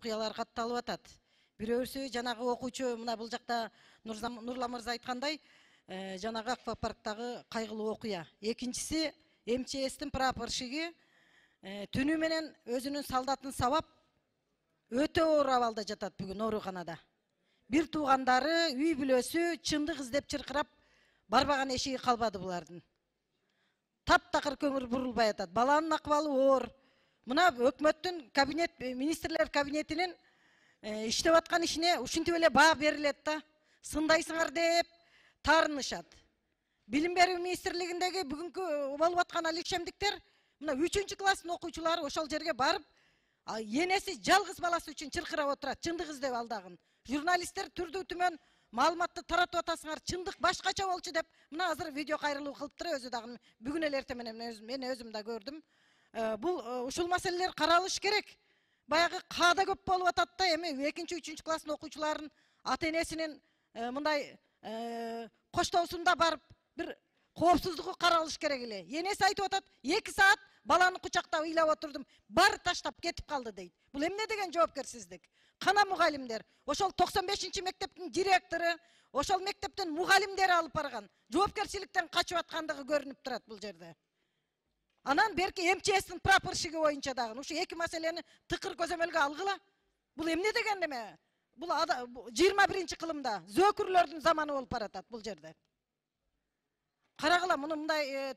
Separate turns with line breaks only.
окуялар катталып атат. Бирөөсү жанагы окуучу мына бул жакта Нурлан мырза айткандай, жанагы аквапарктагы кайгылуу окуя. Экинчиси МЧСтин прапорщиги түнү менен өзүнүн солдатын сабап өтө оор абалда жатат бүгүн ооруканада. Бир туугандары, үй бүлөсү чындык издеп чыркырап барбаган эшиги калбады булардын. Таптакыр көңүл бурулбай атат. Баланын акыбалы оор. Мына өкмөттүн министрлер кабинетинин иштеп аткан ишине ушинтип эле баа берилет да. Сындайсыңар деп таарынышат. Билим берүү министрлигиндеги бүгүнкү болуп аткан ал ишемдиктер мына 3-класстын окуучулары ошол жерге барып, энеси жалгыз баласы үчүн чыркырап отурат, чындык издеп алдагын. Журналисттер түрдүү түмөн маалыматты таратып атасыңар, чындык башкача болчу деп, мына азыр видео кайрылуу кылыптыр, өзү дагы бүгүн эле эртең менен мен өзүм да көрдүм. Бул ушул маселелер каралыш керек. Баягы каада көп болуп атат да, эми 2-3 класстын окуучуларынын ата-энесинин мындай коштоосунда барып бир коопсуздугу каралыш керек эле. Энеси айтып атат, 2 саат баланы кучактап ыйлап отурдум, баары таштап кетип калды дейт. Бул эмне деген жоопкерсиздик? Кана мугалимдер, ошол 95-мектептин директору, ошол мектептин мугалимдери алып барган. Жоопкерчиликтен качып аткандыгы көрүнүп турат бул жерде. Анан берки МЧСтин прапорщиги боюнча дагы ушу 2 маселени тыкыр көзөмөлгө алгыла. Бул эмне деген неме? Бул 21-кылымда зөөкүрлөрдүн заманы болуп баратат бул жерде. Карагыла, муну мындай